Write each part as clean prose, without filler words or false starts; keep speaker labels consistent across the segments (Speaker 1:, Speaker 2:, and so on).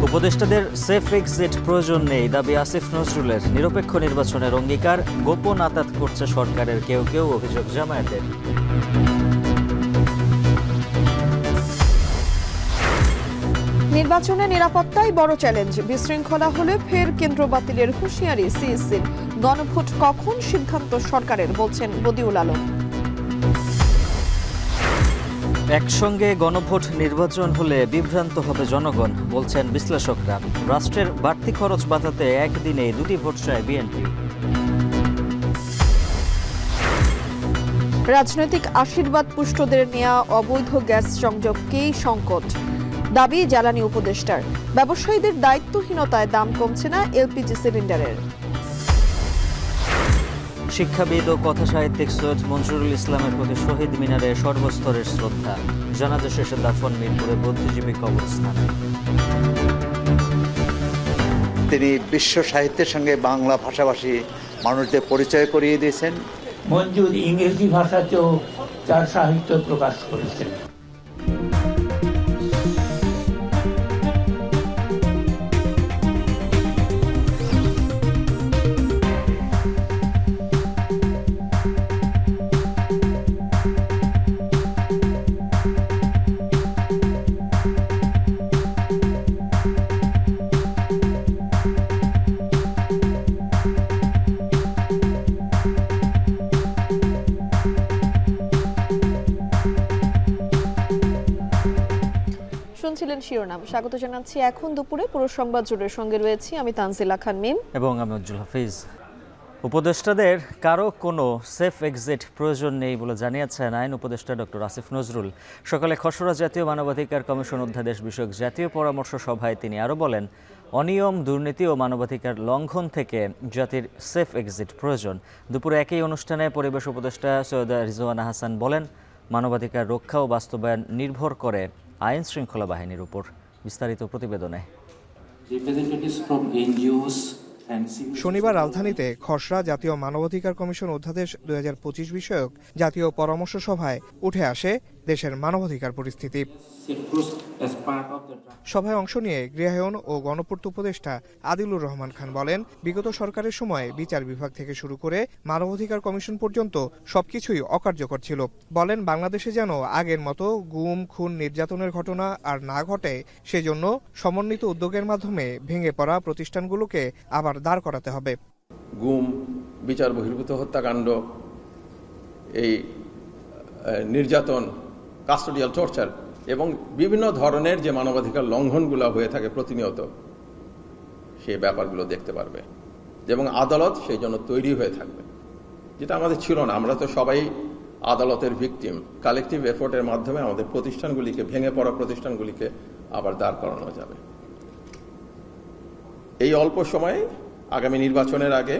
Speaker 1: উপদেষ্টাদের safe exit প্রয়োজন নেই দাবি আসিফ নজরুলের। নিরপেক্ষ নির্বাচনের অঙ্গীকার গোপন আতাত করছে সরকারের কেউ কেউ, অভিযোগ জামায়াতের।
Speaker 2: নির্বাচনে নিরাপত্তাই বড় চ্যালেঞ্জ, বিশৃঙ্খলা হলে ফের কেন্দ্র বাতিলের হুঁশিয়ারি সিইসির। গণভোট কখন সিদ্ধান্ত সরকারের, বলছেন বদিউল আলম।
Speaker 1: একসঙ্গে গণভোট নির্বাচন হলে বিভ্রান্ত হবে জনগণ, বলছেন বিশ্লেষকরা। রাষ্ট্রের বাড়তি খরচ বাঁচাতে একদিনে দুটি ভোট চায় বিএনপি।
Speaker 2: রাজনৈতিক আশীর্বাদ পুষ্টদের নেওয়া অবৈধ গ্যাস সংযোগকেই সংকট, দাবি জ্বালানি উপদেষ্টার। ব্যবসায়ীদের দায়িত্বহীনতায় দাম কমছে না এলপিজি সিলিন্ডারের।
Speaker 1: শিক্ষাবিদ ও কথা সাহিত্যিক সৈয়দ মনজুরুল ইসলামের প্রতি শহীদ মিনারে সর্বস্তরের শ্রদ্ধা। জানাজা শেষে দাফন মিরপুরে বুদ্ধিজীবী কবরস্থানে।
Speaker 3: তিনি বিশ্ব সাহিত্যের সঙ্গে বাংলা ভাষাভাষী মানুষদের পরিচয় করিয়ে দিয়েছেন।
Speaker 4: মঞ্জুর ইংরেজি ভাষাতেও তার সাহিত্য প্রকাশ করেছেন।
Speaker 2: শুনছিলেন শিরোনাম। স্বাগত জানাচ্ছি এখন দুপুরে পুরো সংবাদ জুড়ে। সঙ্গে রয়েছি আমি তানজিলা খান মিম
Speaker 1: এবং আমি উজ্জ্বল হাফিজ। উপদেষ্টাদের কারো কোনো সেফ এক্সিট প্রয়োজন নেই বলে জানিয়েছেন আইন উপদেষ্টা ডক্টর আসিফ নজরুল। সকালে খসড়া জাতীয় মানবাধিকার কমিশন অধ্যাদেশ বিষয়ক জাতীয় পরামর্শ সভায় তিনি আরও বলেন, অনিয়ম, দুর্নীতি ও মানবাধিকার লঙ্ঘন থেকে জাতির সেফ এক্সিট প্রয়োজন। দুপুরে একই অনুষ্ঠানে পরিবেশ উপদেষ্টা সৈয়দা রিজওয়ানা হাসান বলেন, মানবাধিকার রক্ষা ও বাস্তবায়ন নির্ভর করে আইন শৃঙ্খলা বাহিনীর উপর। বিস্তারিত প্রতিবেদনে।
Speaker 5: শনিবার রাজধানীতে খসড়া জাতীয় মানবাধিকার কমিশন অধ্যাদেশ 2025 বিষয়ক জাতীয় পরামর্শ সভায় উঠে আসে দেশের মানবাধিকার পরিস্থিতি। সভায় অংশ নিয়ে গৃহায়ন ও গণপূর্ত উপদেষ্টা আদিলুর রহমান খান বলেন, বিগত সরকারের সময় বিচার বিভাগ থেকে শুরু করে মানবাধিকার কমিশন পর্যন্ত সবকিছুই অকার্যকর ছিল। বলেন, বাংলাদেশে যেন আগের মতো গুম, খুন, নির্যাতনের ঘটনা আর না ঘটে, সেজন্য সমন্বিত উদ্যোগের মাধ্যমে ভেঙে পড়া প্রতিষ্ঠানগুলোকে আবার দাঁড় করাতে হবে।
Speaker 6: গুম, বিচার বহির্ভূত হত্যাকাণ্ড, এই নির্যাতন, কাস্টোডিয়াল টর্চার এবং বিভিন্ন ধরনের যে মানবাধিকার লঙ্ঘনগুলো হয়ে থাকে প্রতিনিয়ত, সেই ব্যাপারগুলো দেখতে পারবে এবং আদালত সেই জন্য তৈরি হয়ে থাকবে, যেটা আমাদের ছিল না। আমরা তো সবাই আদালতের ভিকটিম। কালেকটিভ এফোর্টের মাধ্যমে আমাদের প্রতিষ্ঠানগুলিকে, ভেঙে পড়া প্রতিষ্ঠানগুলিকে আবার দাঁড় করানো যাবে। এই অল্প সময়ে আগামী নির্বাচনের আগে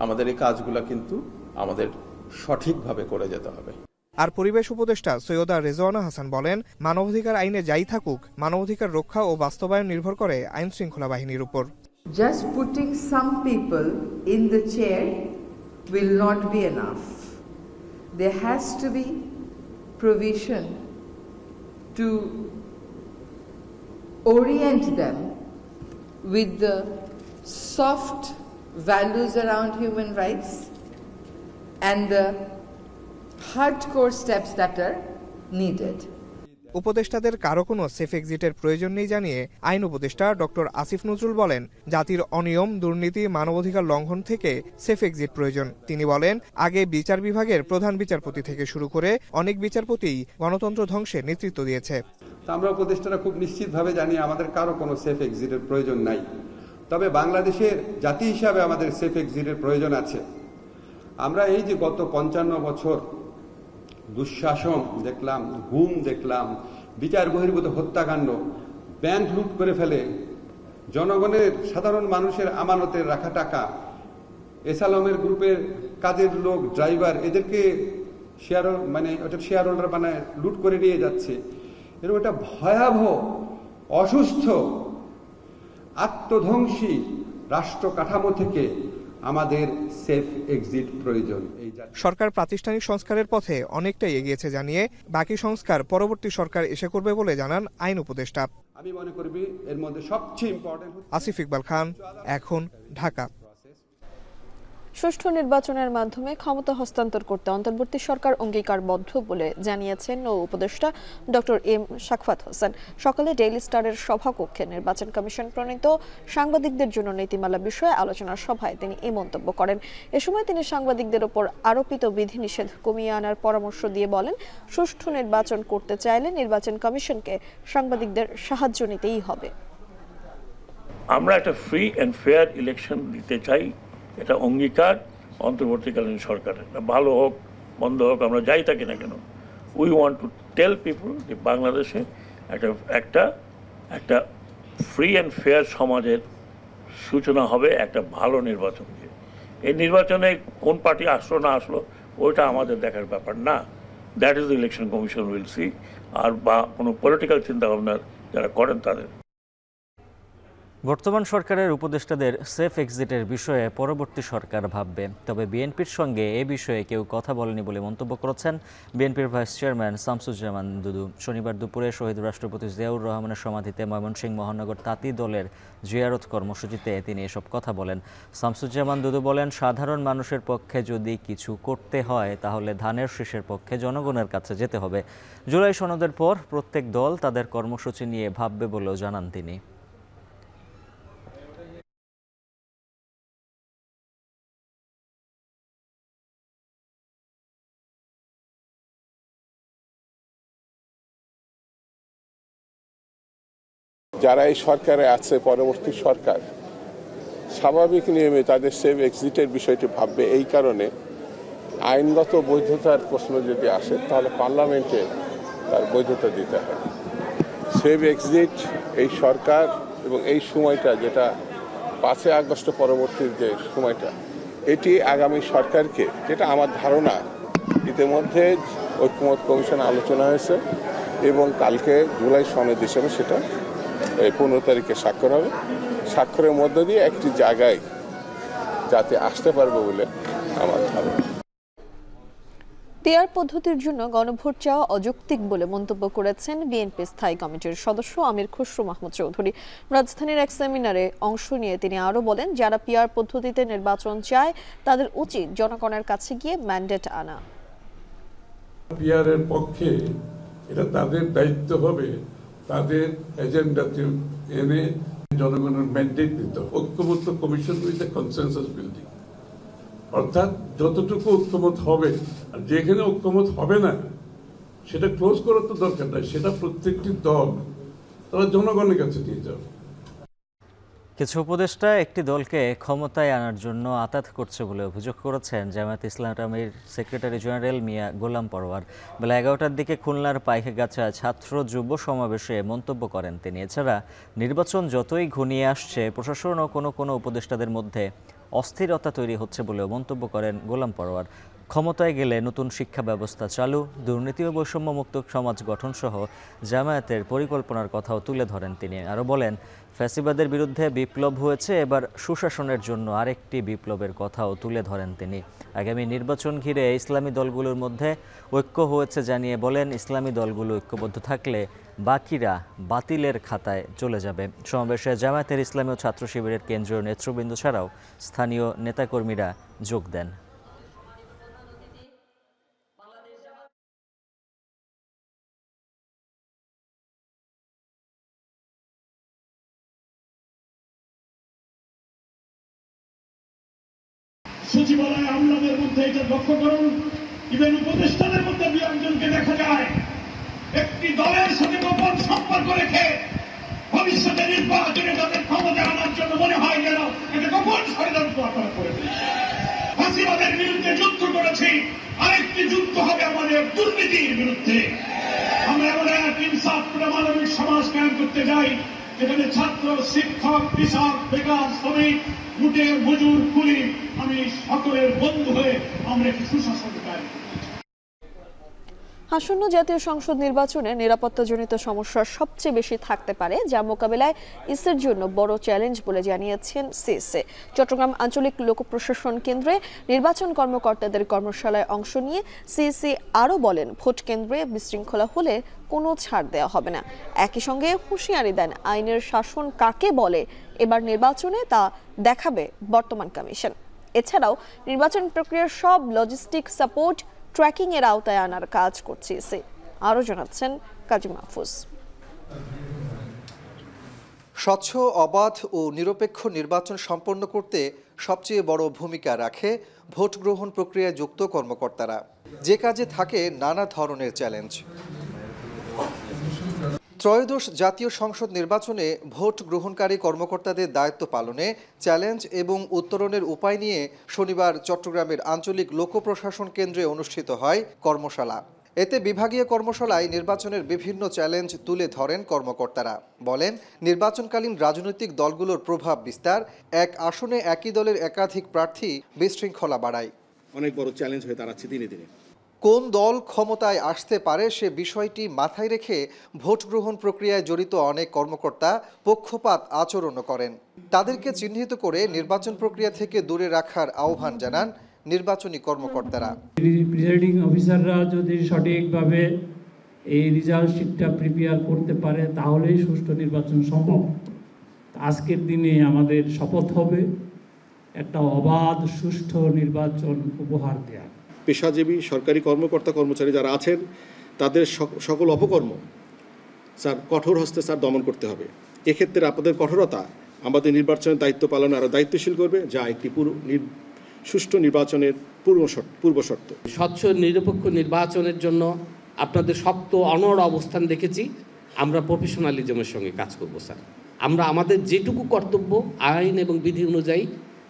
Speaker 6: আমাদের এই কাজগুলো কিন্তু আমাদের সঠিকভাবে করে যেতে হবে।
Speaker 5: আর পরিবেশ উপদেষ্টা সৈয়দা রেজওয়ানা হাসান বলেন, মানবাধিকার আইনে যাই থাকুক, মানবাধিকার রক্ষা ও বাস্তবায়ন নির্ভর করে আইন শৃঙ্খলা বাহিনীর উপর।
Speaker 7: Just putting some people in the chair will not be enough. There has to be provision to orient them with the soft values around human rights and the hardcore steps that are needed.
Speaker 5: উপদেষ্টাদের কারো কোনো safe এক্সিটের প্রয়োজন নেই জানিয়ে আইন উপদেষ্টা doctor Asif Nazrul বলেন, জাতির অনিয়ম, দুর্নীতি, মানবাধিকার লঙ্ঘন থেকে সেফ এক্সিট প্রয়োজন। তিনি বলেন, আগে বিচার বিভাগের প্রধান বিচারপতি থেকে শুরু করে অনেক বিচারপতিই গণতন্ত্র ধ্বংসে নেতৃত্ব দিয়েছে।
Speaker 8: আমরা উপদেষ্টারা খুব নিশ্চিতভাবে জানি আমাদের কারো কোনো সেফ এক্সিটের প্রয়োজন নাই। তবে বাংলাদেশের জাতি হিসাবে আমাদের সেফ এক্সিটের প্রয়োজন আছে। আমরা এই যে গত 55 বছর দুঃশাসন দেখলাম, গুম দেখলাম, বিচার বহির্ভূত হত্যাকাণ্ড, ব্যাংক লুট করে ফেলে, জনগণের, সাধারণ মানুষের আমানতের রাখা টাকা, এসালমের গ্রুপের কাজের লোক, ড্রাইভার, এদেরকে শেয়ার হোল্ডার বানায় লুট করে নিয়ে যাচ্ছে। এরকম একটা ভয়াবহ, অসুস্থ, আত্মধ্বংসী রাষ্ট্র কাঠামো থেকে আমাদের সেফ এক্সিট প্রয়োজন।
Speaker 5: সরকার প্রাতিষ্ঠানিক সংস্কারের পথে অনেকটাই এগিয়েছে জানিয়ে বাকি সংস্কার পরবর্তী সরকার এসে করবে বলে জানান আইন উপদেষ্টা।
Speaker 8: আমি মনে করি এর মধ্যে সবচেয়ে ইম্পর্টেন্ট।
Speaker 5: আসিফ ইকবাল খান, এখন, ঢাকা।
Speaker 2: সুষ্ঠু নির্বাচনের মাধ্যমে ক্ষমতা হস্তান্তর করতে অন্তর্বর্তী সরকার অঙ্গীকারবদ্ধ বলে জানিয়েছেন নৌ উপদেষ্টা ডক্টর এম শাকফাত হোসেন। সকালে ডেইলি স্টারের সভাকক্ষে নির্বাচন কমিশন প্রণীত সাংবাদিকদের জন্য নীতিমালা বিষয়ে আলোচনার সভায় তিনি এই মন্তব্য করেন। এ সময় তিনি সাংবাদিকদের ওপর আরোপিত বিধিনিষেধ কমিয়ে আনার পরামর্শ দিয়ে বলেন, সুষ্ঠু নির্বাচন করতে চাইলে নির্বাচন কমিশনকে সাংবাদিকদের সাহায্য নিতেই হবে।
Speaker 9: আমরা একটা ফ্রি অ্যান্ড ফেয়ার ইলেকশন দিতে চাই, এটা অঙ্গীকার অন্তর্বর্তীকালীন সরকারের। ভালো হোক মন্দ হোক, আমরা যাই থাকি না কেন, we want to tell people যে বাংলাদেশে একটা ফ্রি অ্যান্ড ফেয়ার সমাজের সূচনা হবে একটা ভালো নির্বাচন দিয়ে। এই নির্বাচনে কোন পার্টি আসলো না আসলো ওইটা আমাদের দেখার ব্যাপার না, that is the election commission will see. আর বা কোনো পলিটিক্যাল চিন্তাভাবনা যারা করেন তাদের।
Speaker 1: বর্তমান সরকারের উপদেষ্টাদের সেফ এক্সিটের বিষয়ে পরবর্তী সরকার ভাববে, তবে বিএনপির সঙ্গে এ বিষয়ে কেউ কথা বলেনি বলে মন্তব্য করেছেন বিএনপির ভাইস চেয়ারম্যান শামসুজ্জামান দুদু। শনিবার দুপুরে শহীদ রাষ্ট্রপতি জিয়াউর রহমানের সমাধিতে ময়মনসিংহ মহানগর তাঁতি দলের জিয়ারত কর্মসূচিতে তিনি এসব কথা বলেন। শামসুজ্জামান দুদু বলেন, সাধারণ মানুষের পক্ষে যদি কিছু করতে হয় তাহলে ধানের শীষের পক্ষে জনগণের কাছে যেতে হবে। জুলাই সনদের পর প্রত্যেক দল তাদের কর্মসূচি নিয়ে ভাববে বলেও জানান তিনি।
Speaker 10: যারা এই সরকারে আছে, পরবর্তী সরকার স্বাভাবিক নিয়মে তাদের সেফ এক্সিটের বিষয়টি ভাববে। এই কারণে আইনগত বৈধতার প্রশ্ন যদি আসে তাহলে পার্লামেন্টে তার বৈধতা দিতে হবে। সেফ এক্সিট এই সরকার এবং এই সময়টা যেটা 5 আগস্ট পরবর্তীর যে সময়টা, এটি আগামী সরকারকে, যেটা আমার ধারণা ইতিমধ্যে ঐক্যমত কমিশন আলোচনা হয়েছে এবং কালকে জুলাই সনদ হিসেবে সেটা 15 তারিখে স্বাক্ষর হবে। স্বাক্ষরের মধ্য দিয়ে একটি জায়গায় যাতে আসতে পারবে বলে আমার ধারণা।
Speaker 2: পিআর পদ্ধতির জন্য গণভোট চাওয়া অযৌক্তিক বলে মন্তব্য করেছেন বিএনপি স্থায়ী কমিটির সদস্য আমির খসরু মাহমুদ চৌধুরী। রাজধানীর এক সেমিনারে অংশ নিয়ে তিনি আরো বলেন, যারা পিআর পদ্ধতিতে নির্বাচন চায় তাদের উচিত জনগণের কাছে গিয়ে ম্যান্ডেট আনা।
Speaker 11: পিআরের পক্ষে এটা তাদের দায়িত্ব হবে তাদের এজেন্ডাতে এনে জনগণের ম্যান্ডেট দিতে। ঐক্যমত্য কমিশন উইথ কনসেনসাস বিল্ডিং, অর্থাৎ যতটুকু ঐক্যমত হবে, আর যেখানে ঐক্যমত হবে না সেটা ক্লোজ করার তো দরকার নাই, সেটা প্রত্যেকটি দল তারা জনগণের কাছে নিয়ে যাবে।
Speaker 1: কিছু উপদেষ্টা একটি দলকে ক্ষমতায় আনার জন্য আতাত করছে বলে অভিযোগ করেছেন জামায়াত ইসলামীর সেক্রেটারি জেনারেল মিয়া গোলাম পরওয়ার। বেলা 11টার দিকে খুলনার পাইকগাছায় ছাত্র যুব সমাবেশে মন্তব্য করেন তিনি। এছাড়া নির্বাচন যতই ঘনিয়ে আসছে প্রশাসন ও কোনো উপদেষ্টাদের মধ্যে অস্থিরতা তৈরি হচ্ছে বলেও মন্তব্য করেন গোলাম পরওয়ার। ক্ষমতায় গেলে নতুন শিক্ষা ব্যবস্থা চালু, দুর্নীতি ও বৈষম্যমুক্ত সমাজ গঠন সহ জামায়াতের পরিকল্পনার কথাও তুলে ধরেন তিনি। আরও বলেন, ফ্যাসিবাদের বিরুদ্ধে বিপ্লব হয়েছে, এবার সুশাসনের জন্য আরেকটি বিপ্লবের কথাও তুলে ধরেন তিনি। আগামী নির্বাচন ঘিরে ইসলামী দলগুলোর মধ্যে ঐক্য হয়েছে জানিয়ে বলেন, ইসলামী দলগুলো ঐক্যবদ্ধ থাকলে বাকিরা বাতিলের খাতায় চলে যাবে। সমাবেশে জামায়াতের ইসলামী ও ছাত্র শিবিরের কেন্দ্রীয় নেতৃবৃন্দ ছাড়াও স্থানীয় নেতাকর্মীরা যোগ দেন।
Speaker 12: সচিবালয় আমলাদের মধ্যে এটা লক্ষ্য করুন, ইভেন উপদেষ্টাদের মধ্যে বিরঞ্জনকে দেখা যায় একটি দলের সাথে গোপন সম্পর্ক রেখে ভবিষ্যতে নির্বাচনে তাদের ক্ষমতা আনার জন্য মনে হয় যেন একটা গোপন ষড়যন্ত্র আপনারা করে ফাঁসিবাদের বিরুদ্ধে যুদ্ধ করেছি, আরেকটি যুদ্ধ হবে আমাদের দুর্নীতির বিরুদ্ধে। আমরা এমন এক ইনসাফ মানবিক সমাজ কায়েম করতে যাই যেখানে ছাত্র, শিক্ষক, কৃষক, বেকার, শ্রমিক, লুটের, মজুর, কুলি, আমি সকলের বন্ধু হয়ে আমরা একটি সুশাসন কায়েম।
Speaker 2: আসন্ন জাতীয় সংসদ নির্বাচনে নিরাপত্তাজনিত সমস্যা সবচেয়ে বেশি থাকতে পারে, যা মোকাবেলায় ইসির জন্য বড় চ্যালেঞ্জ বলে জানিয়েছেন সিএসএ। চট্টগ্রাম আঞ্চলিক লোক প্রশাসন কেন্দ্রে নির্বাচন কর্মকর্তাদের কর্মশালায় অংশ নিয়ে সিএসএ আরও বলেন, ভোট কেন্দ্রে বিশৃঙ্খলা হলে কোনো ছাড় দেওয়া হবে না। একই সঙ্গে হুঁশিয়ারি দেন, আইনের শাসন কাকে বলে এবার নির্বাচনে তা দেখাবে বর্তমান কমিশন। এছাড়াও নির্বাচন প্রক্রিয়ার সব লজিস্টিক সাপোর্ট ট্র্যাকিং এর আওতায় আনার কাজ করছে ইসি। আরও জানাচ্ছেন কাজী মাহফুজ।
Speaker 13: স্বচ্ছ, অবাধ ও নিরপেক্ষ নির্বাচন সম্পন্ন করতে সবচেয়ে বড় ভূমিকা রাখে ভোট গ্রহণ প্রক্রিয়ায় যুক্ত কর্মকর্তারা, যে কাজে থাকে নানা ধরনের চ্যালেঞ্জ। ত্রয়োদশ জাতীয় সংসদ নির্বাচনে ভোট গ্রহণকারী কর্মকর্তাদের দায়িত্ব পালনে চ্যালেঞ্জ এবং উত্তরণের উপায় নিয়ে শনিবার চট্টগ্রামের আঞ্চলিক লোক প্রশাসন কেন্দ্রে অনুষ্ঠিত হয় কর্মশালা। এতে বিভাগীয় কর্মশালায় নির্বাচনের বিভিন্ন চ্যালেঞ্জ তুলে ধরেন কর্মকর্তারা। বলেন, নির্বাচনকালীন রাজনৈতিক দলগুলোর প্রভাব বিস্তার, এক আসনে একই দলের একাধিক প্রার্থী বিশৃঙ্খলা বাড়ায়।
Speaker 14: অনেক বড় চ্যালেঞ্জ হয়ে দাঁড়াচ্ছে দিনে দিনে।
Speaker 13: কোন দল ক্ষমতায় আসতে পারে সে বিষয়টি মাথায় রেখে ভোট গ্রহণ প্রক্রিয়ায় জড়িত অনেক কর্মকর্তা পক্ষপাত আচরণ করেন। তাদেরকে চিহ্নিত করে নির্বাচন প্রক্রিয়া থেকে দূরে রাখার আহ্বান জানান নির্বাচনী কর্মকর্তারা।
Speaker 15: প্রিসাইডিং অফিসাররা যদি সঠিকভাবে এই রেজাল্ট শিটটা প্রিপেয়ার করতে পারে তাহলেই সুষ্ঠু নির্বাচন সম্ভব। আজকের দিনে আমাদের শপথ হবে একটা অবাধ সুষ্ঠু নির্বাচন উপহার দেয়া।
Speaker 14: পেশাজীবী সরকারি কর্মকর্তা কর্মচারী যারা আছেন তাদের সকল অপকর্ম স্যার কঠোর হস্তে স্যার দমন করতে হবে। এক্ষেত্রে আপনাদের কঠোরতা আমাদের নির্বাচনের দায়িত্ব পালনে আরও দায়িত্বশীল করবে, যা একটি সুষ্ঠু নির্বাচনের পূর্বশর্ত।
Speaker 16: স্বচ্ছ নিরপেক্ষ নির্বাচনের জন্য আপনাদের শক্ত অনড় অবস্থান দেখেছি। আমরা প্রফেশনালিজমের সঙ্গে কাজ করব স্যার। আমরা আমাদের যেটুকু কর্তব্য আইন এবং বিধি অনুযায়ী,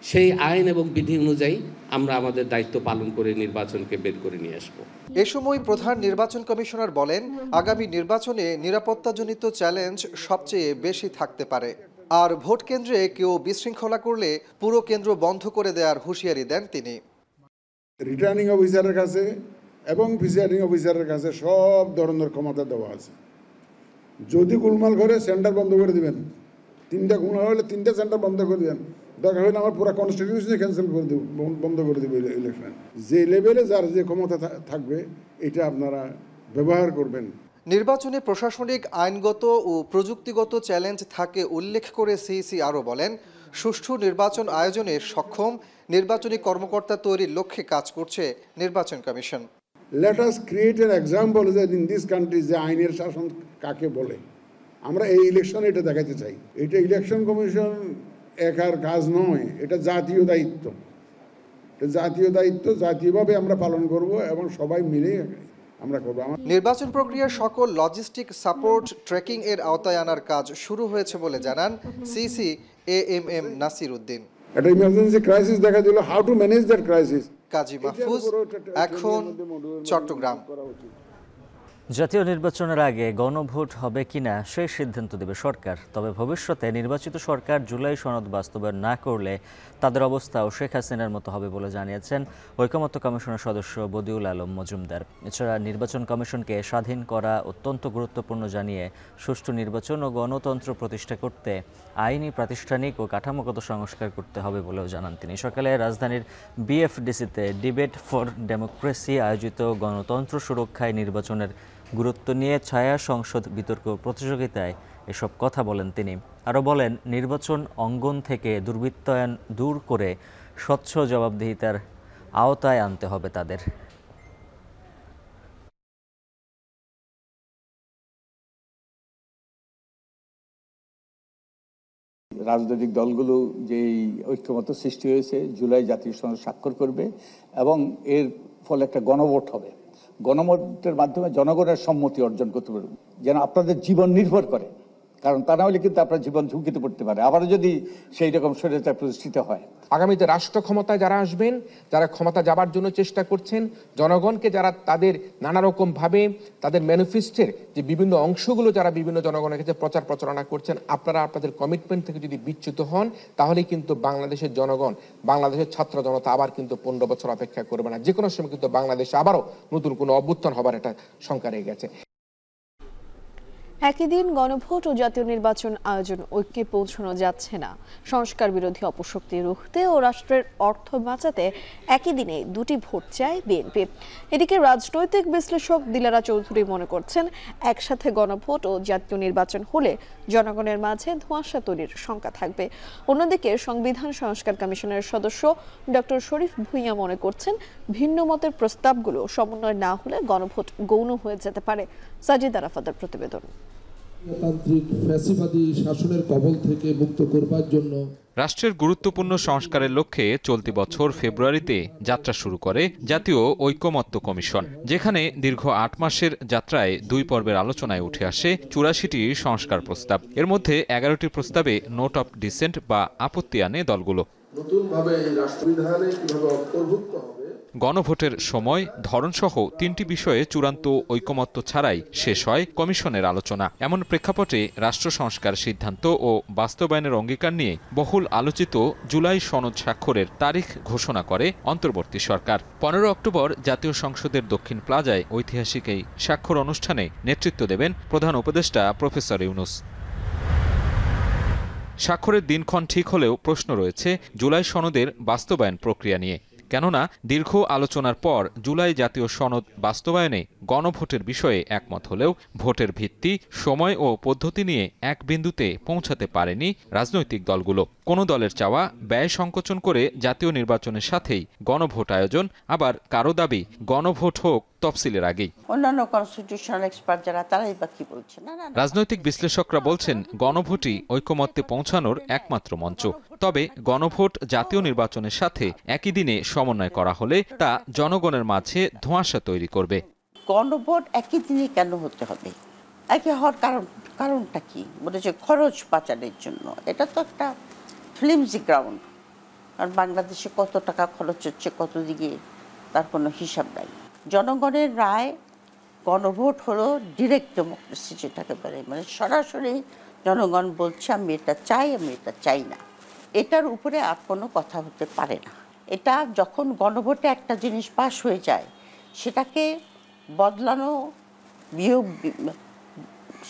Speaker 16: সেই আইন এবং বিধি অনুযায়ী আমরা আমাদের দায়িত্ব পালন করে নির্বাচনকে বের করে নিয়ে আসব।
Speaker 13: এ সময় প্রধান নির্বাচন কমিশনার বলেন, আগামী নির্বাচনে নিরাপত্তাজনিত চ্যালেঞ্জ সবচেয়ে বেশি থাকতে পারে। আর ভোট কেন্দ্রে কেউ বিশৃঙ্খলা করলে পুরো কেন্দ্র বন্ধ করে দেওয়ার হুঁশিয়ারি দেন তিনি।
Speaker 17: রিটার্নিং অফিসারের কাছে এবং প্রিসাইডিং অফিসারের কাছে সব ধরনের ক্ষমতা দেওয়া আছে। যদি গোলমাল করে সেন্টার বন্ধ করে দিবেন, 3টা গোলমাল হলে 3টা সেন্টার বন্ধ করে দিবেন, দরকার হলে আমার পুরো কনস্টিটিউশনে ক্যান্সেল করে দেব, বন্ধ করে দেবো ইলেকশন। যে লেভেলে যার যে ক্ষমতা থাকবে এটা আপনারা ব্যবহার করবেন।
Speaker 13: নির্বাচনে প্রশাসনিক, আইনগত ও প্রযুক্তিগত চ্যালেঞ্জ থাকে উল্লেখ করে সিইসি আরও বলেন, সুষ্ঠু নির্বাচন আয়োজনে সক্ষম নির্বাচনী কর্মকর্তা তৈরির লক্ষ্যে কাজ করছে নির্বাচন commission.
Speaker 17: Let us create an example in this country যে আইনের শাসন কাকে বলে। আমরা এই ইলেকশনে এটা দেখাতে চাই। এটা ইলেকশন কমিশন একার কাজ নয়, এটা জাতীয় দায়িত্ব। এটা জাতীয় দায়িত্ব, জাতীয়ভাবে আমরা পালন করব এবং সবাই মিলে আমরা করব।
Speaker 13: নির্বাচন প্রক্রিয়ার সকল লজিস্টিক সাপোর্ট ট্র্যাকিং এর আওতায় আনার কাজ শুরু হয়েছে বলে জানান সিসি এএমএম নাসির উদ্দিন।
Speaker 17: একটা ইমার্জেন্সি ক্রাইসিস দেখা দিল, how to manage that crisis.
Speaker 13: Kazi Mahfuz, এখন চট্টগ্রাম।
Speaker 1: জাতীয় নির্বাচনের আগে গণভোট হবে কিনা সেই সিদ্ধান্ত দেবে সরকার। তবে ভবিষ্যতে নির্বাচিত সরকার জুলাই সনদ বাস্তবায়ন না করলে তাদের অবস্থাও শেখ হাসিনার মতো হবে বলে জানিয়েছেন ঐকমত্য কমিশনের সদস্য বদিউল আলম মজুমদার। এছাড়া নির্বাচন কমিশনকে স্বাধীন করা অত্যন্ত গুরুত্বপূর্ণ জানিয়ে সুষ্ঠু নির্বাচন ও গণতন্ত্র প্রতিষ্ঠা করতে আইনি, প্রাতিষ্ঠানিক ও কাঠামোগত সংস্কার করতে হবে বলেও জানান তিনি। সকালে রাজধানীর বিএফডিসিতে ডিবেট ফর ডেমোক্রেসি আয়োজিত গণতন্ত্র সুরক্ষায় নির্বাচনের গুরুত্ব নিয়ে ছায়া সংসদ বিতর্ক প্রতিযোগিতায় এসব কথা বলেন তিনি। আরও বলেন, নির্বাচন অঙ্গন থেকে দুর্বৃত্তায়ন দূর করে স্বচ্ছ জবাবদিহিতার আওতায় আনতে হবে তাদের।
Speaker 18: রাজনৈতিক দলগুলো যেই ঐক্যমত্য সৃষ্টি হয়েছে, জুলাই জাতীয় সনদ স্বাক্ষর করবে এবং এর ফলে একটা গণভোট হবে। গণভোটের মাধ্যমে জনগণের সম্মতি অর্জন করতে পারবে, যেন আপনাদের জীবন নির্ভর করে কারণ তা না হলে কিন্তু আপনার জীবন ঝুঁকিতে পড়তে পারে, আবারও যদি সেই রকম স্বৈরাচার প্রতিষ্ঠিত হয়।
Speaker 19: আগামীতে রাষ্ট্র ক্ষমতায় যারা আসবেন, যারা ক্ষমতা যাবার জন্য চেষ্টা করছেন, জনগণকে যারা তাদের নানা রকম ভাবে তাদের ম্যানিফেস্টোর যে বিভিন্ন অংশগুলো যারা বিভিন্ন জনগণের কাছে প্রচার প্রচারণা করছেন, আপনারা আপনাদের কমিটমেন্ট থেকে যদি বিচ্যুত হন, তাহলেই কিন্তু বাংলাদেশের জনগণ, বাংলাদেশের ছাত্র জনতা আবার কিন্তু 15 বছর অপেক্ষা করবে না। যে কোনো সময় কিন্তু বাংলাদেশে আবারও নতুন কোনো অভ্যুত্থান হবার একটা শঙ্কা রয়ে গেছে।
Speaker 2: একই দিন গণভোট ও জাতীয় নির্বাচন আয়োজন ঐক্যে পৌঁছানো যাচ্ছে না। সংস্কার বিরোধী অপশক্তি রুখতে ও রাষ্ট্রের অর্থ বাঁচাতে একই দিনে দুটি ভোট চায় বিএনপি। এদিকে রাজনৈতিক বিশ্লেষক দিলারা চৌধুরী মনে করছেন, একসাথে গণভোট ও জাতীয় নির্বাচন হলে জনগণের মাঝে ধোঁয়াশা তৈরির শঙ্কা থাকবে। অন্যদিকে সংবিধান সংস্কার কমিশনের সদস্য ডক্টর শরীফ ভূঁইয়া মনে করছেন, ভিন্ন মতের প্রস্তাবগুলো সমন্বয় না হলে গণভোট গৌণ হয়ে যেতে পারে। সাজিদ আরাফাতের প্রতিবেদন।
Speaker 20: তান্ত্রিক ফ্যাসিবাদী শাসনের কবল থেকে মুক্ত করবার জন্য
Speaker 21: রাষ্ট্রের গুরুত্বপূর্ণ সংস্কারের লক্ষ্যে চলতি বছর ফেব্রুয়ারিতে যাত্রা শুরু করে জাতীয় ঐকমত্য কমিশন, যেখানে দীর্ঘ 8 মাসের যাত্রায় 2 পর্বের আলোচনায় উঠে আসে 84টি সংস্কার প্রস্তাব। এর মধ্যে 11টি প্রস্তাবে নোট অফ ডিসেন্ট বা আপত্তি আনে দলগুলো।
Speaker 20: নতুনভাবে এই রাষ্ট্রবিধানে কিভাবে অন্তর্ভুক্ত হবে,
Speaker 21: গণভোটের সময় ধরনসহ 3টি বিষয়ে চূড়ান্ত ঐকমত্য ছাড়াই শেষ হয় কমিশনের আলোচনা। এমন প্রেক্ষাপটে রাষ্ট্র সংস্কার সিদ্ধান্ত ও বাস্তবায়নের অঙ্গীকার নিয়ে বহুল আলোচিত জুলাই সনদ স্বাক্ষরের তারিখ ঘোষণা করে অন্তর্বর্তী সরকার। 15 অক্টোবর জাতীয় সংসদের দক্ষিণ প্লাজায় ঐতিহাসিক এই স্বাক্ষর অনুষ্ঠানে নেতৃত্ব দেবেন প্রধান উপদেষ্টা প্রফেসর ইউনূস। স্বাক্ষরের দিনক্ষণ ঠিক হলেও প্রশ্ন রয়েছে জুলাই সনদের বাস্তবায়ন প্রক্রিয়া নিয়ে। কেননা দীর্ঘ আলোচনার পর জুলাই জাতীয় সনদ বাস্তবায়নে গণভোটের বিষয়ে একমত হলেও ভোটের ভিত্তি, সময় ও পদ্ধতি নিয়ে এক বিন্দুতে পৌঁছাতে পারেনি রাজনৈতিক দলগুলো। কোনো দলের চাওয়া ব্যয় সংকোচন করে জাতীয় নির্বাচনের সাথেই গণভোট আয়োজন, আবার কারো দাবি গণভোট হোক তফসিলের আগেই।
Speaker 22: অন্যান্য কনস্টিটিউশনাল এক্সপার্ট যারা, তারাই বা কি বলছে?
Speaker 21: রাজনৈতিক বিশ্লেষকরা বলছেন, গণভোটই ঐকমত্যে পৌঁছানোর একমাত্র মঞ্চ। তবে গণভোট জাতীয় নির্বাচনের সাথে একই দিনে সমন্বয় করা হলে তা জনগণের মাঝে ধোঁয়াশা তৈরি করবে।
Speaker 22: গণভোট একই দিনে কেন হতে হবে? একই হওয়ার কারণটা কি? বলেছে খরচ বাঁচানোর জন্য। এটা তো একটা ফ্লিমজি গ্রাউন্ড। আর বাংলাদেশে কত টাকা খরচ হচ্ছে কত দিকে, তার কোনো হিসাব নাই। জনগণের রায়, গণভোট হলো ডিরেক্ট ডেমোক্রেসি, যেটাকে বলে, মানে সরাসরি জনগণ বলছে আমি এটা চাই, আমি এটা চাই না। এটার উপরে আর কোনো কথা হতে পারে না। এটা যখন গণভোটে একটা জিনিস পাস হয়ে যায়, সেটাকে বদলানো,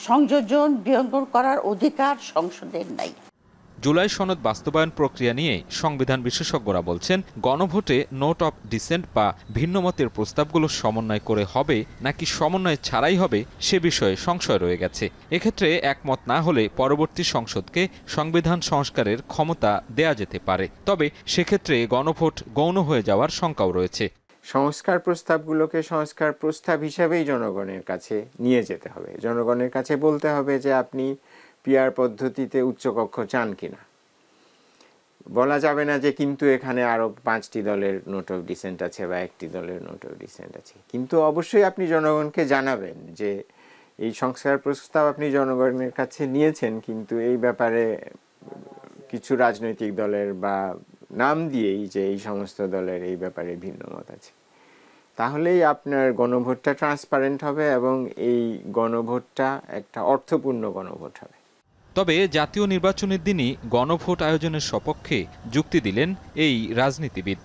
Speaker 22: সংযোজন, বিয়োজন করার অধিকার সংসদের নাই।
Speaker 21: জুলাই সনদ বাস্তবায়ন প্রক্রিয়া নিয়ে সংবিধান বিশেষজ্ঞরা বলছেন, গণভোটে নোট অফ ডিসেন্ট বা ভিন্নমতের প্রস্তাবগুলো সমন্বয় করে হবে নাকি সমন্বয় ছাড়াই হবে সে বিষয়ে সংশয় রয়ে গেছে। এক্ষেত্রে একমত না হলে পরবর্তী সংসদকে সংবিধান সংস্কারের ক্ষমতা দেয়া যেতে পারে। তবে সেক্ষেত্রে গণভোট গৌণ হয়ে যাওয়ার শঙ্কাও রয়েছে।
Speaker 23: সংস্কার প্রস্তাবগুলোকে সংস্কার প্রস্তাব হিসাবেই জনগণের কাছে নিয়ে যেতে হবে। জনগণের কাছে বলতে হবে যে আপনি পিআর পদ্ধতিতে উচ্চকক্ষ চান কিনা। বলা যাবে না যে কিন্তু এখানে আরো 5টি দলের নোট অফ ডিসেন্ট আছে বা 1টি দলের নোট অফ ডিসেন্ট আছে। কিন্তু অবশ্যই আপনি জনগণকে জানাবেন যে এই সংস্কার প্রস্তাব আপনি জনগণের কাছে নিয়েছেন, কিন্তু এই ব্যাপারে কিছু রাজনৈতিক দলের বা নাম দিয়েই যে এই সমস্ত দলের এই ব্যাপারে ভিন্ন মত আছে। তাহলেই আপনার গণভোটটা ট্রান্সপারেন্ট হবে এবং এই গণভোটটা একটা অর্থপূর্ণ গণভোট হবে।
Speaker 21: তবে জাতীয় নির্বাচনের দিনই গণভোট আয়োজনের সপক্ষে যুক্তি দিলেন এই রাজনীতিবিদ।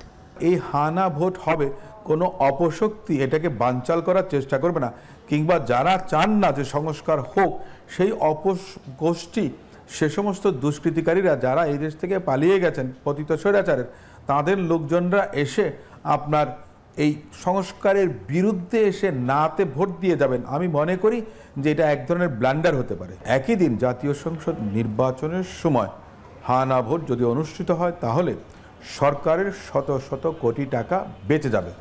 Speaker 24: এই হানা ভোট হবে, কোনো অপশক্তি এটাকে বানচাল করার চেষ্টা করবে না, কিংবা যারা চান না যে সংস্কার হোক সেই অপগোষ্ঠী, সে সমস্ত দুষ্কৃতিকারীরা যারা এই দেশ থেকে পালিয়ে গেছেন পতিত স্বৈরাচারের, তাদের লোকজনরা এসে আপনার এই সংস্কারের বিরুদ্ধে এসে নাতে ভোট দিয়ে যাবেন। আমি মনে করি যে এটা এক ধরনের ব্লান্ডার হতে পারে। একই দিন জাতীয় সংসদ নির্বাচনের সময় হানা ভোট যদি অনুষ্ঠিত হয়, তাহলে সরকারের শত শত কোটি টাকা বেঁচে যাবে।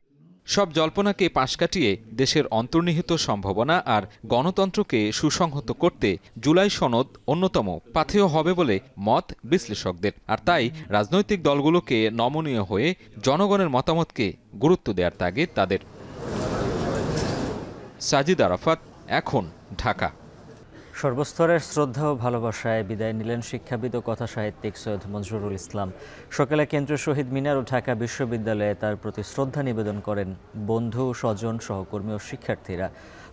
Speaker 21: সব জল্পনাকে পাশ কাটিয়ে দেশের অন্তর্নিহিত সম্ভাবনা আর গণতন্ত্রকে সুসংহত করতে জুলাই সনদ অন্যতম পাথেয় হবে বলে মত বিশ্লেষকদের। আর তাই রাজনৈতিক দলগুলোকে নমনীয় হয়ে জনগণের মতামতকে গুরুত্ব দেওয়ার তাগিদ তাদের। সাজিদ আরাফাত, এখন, ঢাকা।
Speaker 1: সর্বস্তরের শ্রদ্ধা ও ভালোবাসায় বিদায় নিলেন শিক্ষাবিদ ও কথা সাহিত্যিক সৈয়দ মঞ্জুরুল ইসলাম। সকালে কেন্দ্রীয় শহীদ মিনার ও ঢাকা বিশ্ববিদ্যালয়ে তার প্রতি শ্রদ্ধা নিবেদন করেন বন্ধু, স্বজন, সহকর্মী ও শিক্ষার্থীরা।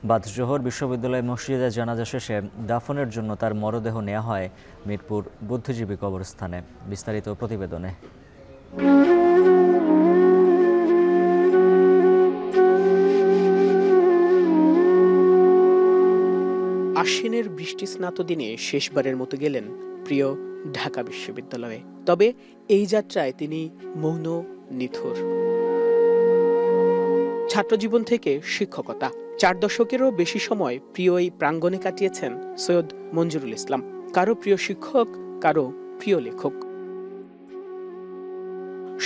Speaker 1: বাদ জোহর বিশ্ববিদ্যালয় মসজিদে জানাজা শেষে দাফনের জন্য তার মরদেহ নেওয়া হয় মিরপুর বুদ্ধিজীবী কবরস্থানে। বিস্তারিত প্রতিবেদনে।
Speaker 3: আশ্বিনের বৃষ্টিস্নাত দিনে শেষবারের মতো গেলেন প্রিয় ঢাকা বিশ্ববিদ্যালয়ে। তবে এই যাত্রায় তিনি মৌন, নিথর। ছাত্রজীবন থেকে শিক্ষকতা, 4 দশকেরও বেশি সময় প্রিয় এই প্রাঙ্গণে কাটিয়েছেন সৈয়দ মঞ্জুরুল ইসলাম। কারো প্রিয় শিক্ষক, কারো প্রিয় লেখক।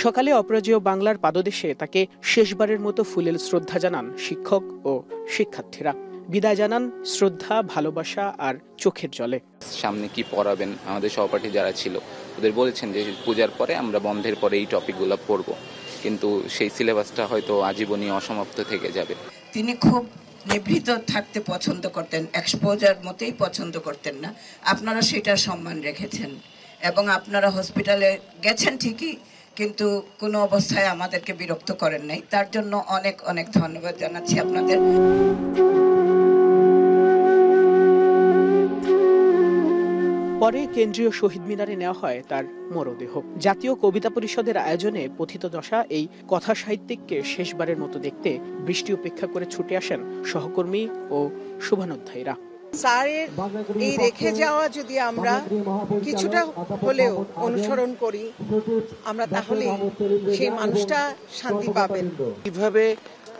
Speaker 3: সকালে অপরাজেয় বাংলার পাদদেশে তাকে শেষবারের মতো ফুলেল শ্রদ্ধা জানান শিক্ষক ও শিক্ষার্থীরা। বিদায় জানান শ্রদ্ধা, ভালোবাসা আর চোখের জলে।
Speaker 4: সামনে কি পড়াবেন, আমাদের সহপাঠী যারা ছিল ওদের বলেছেন যে পূজার পরে আমরা বন্ধের পরে এই টপিকগুলো পড়ব, কিন্তু সেই সিলেবাসটা হয়তো আজীবনই অসমাপ্ত থেকে যাবে।
Speaker 6: তিনি খুব নিভৃত থাকতে পছন্দ করতেন, এক্সপোজার মতেই পছন্দ করতেন না। আপনারা সেটার সম্মান রেখেছেন এবং আপনারা হসপিটালে গেছেন ঠিকই, কিন্তু কোনো অবস্থায় আমাদেরকে বিরক্ত করেন নাই। তার জন্য অনেক অনেক ধন্যবাদ জানাচ্ছি আপনাদের।
Speaker 3: পরে কেন্দ্রীয় শহীদ মিনারে নেওয়া হয় তার মরদেহ। জাতীয় কবিতা পরিষদের আয়োজনে পথিতদশা এই কথা সাহিত্যিককে শেষবারের মতো দেখতে বৃষ্টি উপেক্ষা করে ছুটে আসেন সহকর্মী ও শুভানুধ্যায়ীরা।
Speaker 7: স্যারের এই রেখে যাওয়া যদি আমরা কিছুটা হলেও অনুসরণ করি, আমরা তাহলে সেই মানুষটা শান্তি পাবেন।
Speaker 25: কিভাবে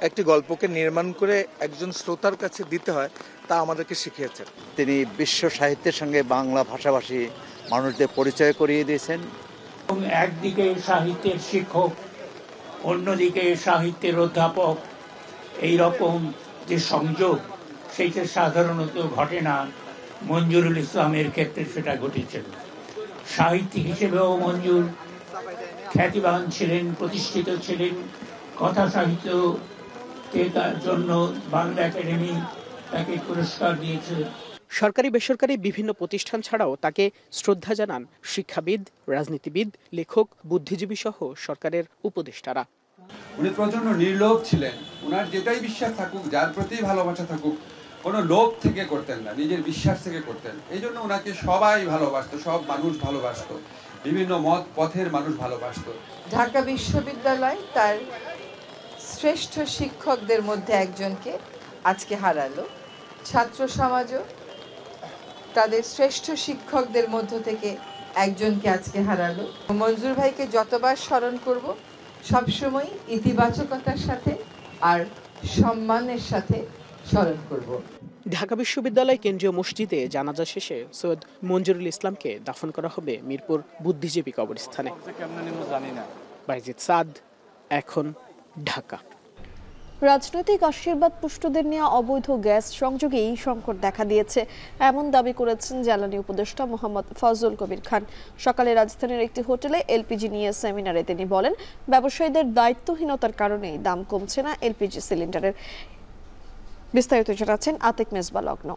Speaker 25: একটি গল্পকে নির্মাণ করে একজন শ্রোতার কাছে দিতে হয় তা আমাদেরকে শিখিয়েছেন।
Speaker 26: তিনি বিশ্ব সাহিত্যের সঙ্গে বাংলা ভাষাভাষী মানুষদের পরিচয় করিয়ে দিয়েছেন।
Speaker 15: একদিকে সাহিত্যের শিক্ষক, অন্যদিকে সাহিত্যের অধ্যাপক, এই রকম যে সংযোগ সেইটা সাধারণত ঘটে না। মঞ্জুরুল ইসলামের ক্ষেত্রে সেটা ঘটেছিল। সাহিত্যিক হিসেবেও মঞ্জুর খ্যাতিবান ছিলেন, প্রতিষ্ঠিত ছিলেন। কথা সাহিত্য তার জন্য বাংলা একাডেমি তাকে পুরস্কার দিয়েছে।
Speaker 3: সরকারি বেসরকারি বিভিন্ন প্রতিষ্ঠান ছাড়াও তাকে শ্রদ্ধা জানান শিক্ষাবিদ, রাজনীতিবিদ, লেখক, বুদ্ধিজীবী সহ সরকারের উপদেষ্টারা।
Speaker 8: উনি প্রচন্ড নির্লোভ ছিলেন। উনার যেটাই বিশ্বাস থাকুক, যার প্রতি ভালোবাসা থাকুক, কোনো লোভ থেকে করতেন না, নিজের বিশ্বাস থেকে করতেন। এই জন্য ওনাকে সবাই ভালোবাসতো, সব মানুষ ভালোবাসতো, বিভিন্ন মত পথের মানুষ ভালোবাসতো।
Speaker 7: ঢাকা বিশ্ববিদ্যালয় তার শ্রেষ্ঠ শিক্ষকদের মধ্যে একজনকে আজকে হারালো। ছাত্র সমাজও তাদের শ্রেষ্ঠ শিক্ষকদের মধ্য থেকে একজনকে আজকে হারালো। মঞ্জুর ভাইকে যতবার স্মরণ করব, সবসময় ইতিবাচকতার সাথে আর সম্মানের সাথে স্মরণ করব।
Speaker 3: ঢাকা বিশ্ববিদ্যালয় কেন্দ্রীয় মসজিদে জানাজা শেষে সৈয়দ মঞ্জুরুল ইসলামকে দাফন করা হবে মিরপুর বুদ্ধিজীবী কবরস্থানে। বাইজিদ সাদ, এখন, ঢাকা।
Speaker 2: রাজনৈতিক আশীর্বাদ পুষ্টদের নিয়ে অবৈধ গ্যাস সংযোগেই সংকট দেখা দিয়েছে, এমন দাবি করেছেন জ্বালানি উপদেষ্টা মোহাম্মদ ফজল কবির খান। সকালে রাজধানীর একটি হোটেলে এলপিজি নিয়ে সেমিনারে তিনি বলেন, ব্যবসায়ীদের দায়িত্বহীনতার কারণেই দাম কমছে না এলপিজি সিলিন্ডারের। বিস্তারিত জানাচ্ছেন আতিক মেজবা লগ্ন।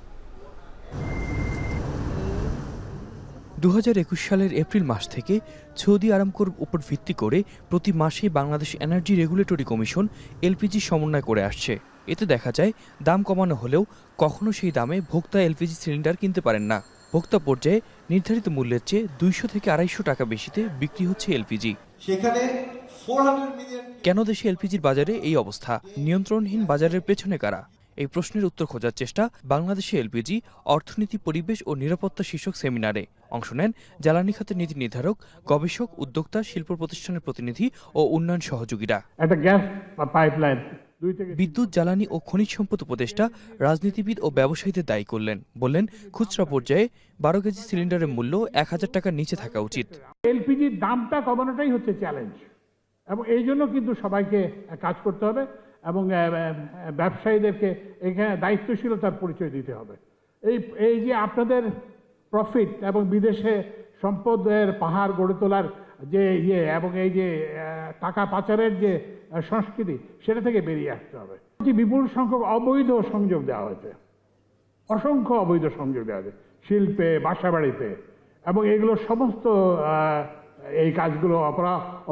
Speaker 27: 2021 সালের এপ্রিল মাস থেকে সৌদি আরামকোর উপর ভিত্তি করে প্রতি মাসে Bangladesh energy regulatory commission LPG সমন্বয় করে আসছে। এতে দেখা যায় দাম কমানো হলেও কখনো সেই দামে ভোক্তা এলপিজি সিলিন্ডার কিনতে পারেন না। ভোক্তা পর্যায়ে নির্ধারিত মূল্যের চেয়ে 200 থেকে 250 টাকা বেশিতে বিক্রি হচ্ছে এলপিজি। সেখানে কেন দেশে এলপিজির বাজারে এই অবস্থা? নিয়ন্ত্রণহীন বাজারের পেছনে কারা? এই প্রশ্নের উত্তর খোঁজার চেষ্টা বাংলাদেশে এলপিজি অর্থনীতি, পরিবেশ ও নিরাপত্তা শীর্ষক সেমিনারে অংশ নেন জ্বালানি খাতের নীতি নির্ধারক, গবেষক, উদ্যোক্তা, শিল্প প্রতিষ্ঠানের প্রতিনিধি ও উন্নয়ন সহযোগীরা। বিদ্যুৎ, জ্বালানি ও খনিজ সম্পদ উপদেষ্টা রাজনীতিবিদ ও ব্যবসায়ীদের দায়ী করলেন। বললেন, খুচরা পর্যায়ে 12 কেজি সিলিন্ডারের মূল্য 1000 টাকার নিচে থাকা উচিত।
Speaker 28: এলপিজির দামটা কমানোটাই হচ্ছে চ্যালেঞ্জ, এবং এই জন্য কিন্তু সবাইকে কাজ করতে হবে এবং ব্যবসায়ীদেরকে এখানে দায়িত্বশীলতার পরিচয় দিতে হবে। এই যে আপনাদের প্রফিট এবং বিদেশে সম্পদের পাহাড় গড়ে তোলার যে এবং এই যে টাকা পাচারের যে সংস্কৃতি, সেটা থেকে বেরিয়ে আসতে হবে। বিপুল সংখ্যক অবৈধ সংযোগ দেওয়া হয়েছে, অসংখ্য অবৈধ সংযোগ দেওয়া যায়, শিল্পে, বাসা বাড়িতে, এবং এগুলো সমস্ত এই কাজগুলো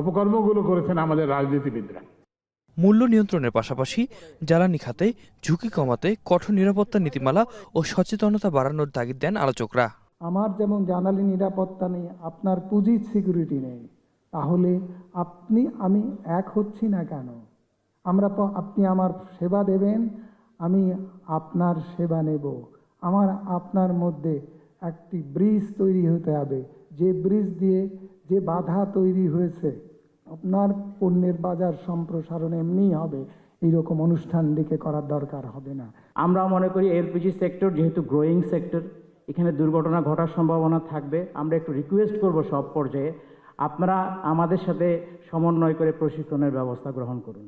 Speaker 28: অপকর্মগুলো করেছেন আমাদের রাজনীতিবিদরা।
Speaker 27: মূল্য নিয়ন্ত্রণের পাশাপাশি জ্বালানি খাতে ঝুঁকি কমাতে কঠোর নিরাপত্তা নীতিমালা ও সচেতনতা বাড়ানোর তাগিদ দেন আলোচকরা।
Speaker 5: আমার যেমন জ্বালানি নিরাপত্তা নেই, আপনার পুঁজির সিকিউরিটি নেই, তাহলে আমি এক হচ্ছি না কেন? আপনি আমার সেবা দেবেন, আমি আপনার সেবা নেব। আপনার মধ্যে একটি ব্রিজ তৈরি হতে হবে, যে ব্রিজ দিয়ে যে বাধা তৈরি হয়েছে আপনার পণ্যের বাজার সম্প্রসারণ এমনিই হবে, এইরকম অনুষ্ঠান ডেকে করার দরকার হবে না।
Speaker 9: আমরা মনে করি এলপিজি সেক্টর যেহেতু গ্রোয়িং সেক্টর, এখানে দুর্ঘটনা ঘটার সম্ভাবনা থাকবে। আমরা একটু রিকোয়েস্ট করব সব পর্যায়ে, আপনারা আমাদের সাথে সমন্বয় করে প্রশিক্ষণের ব্যবস্থা গ্রহণ করুন।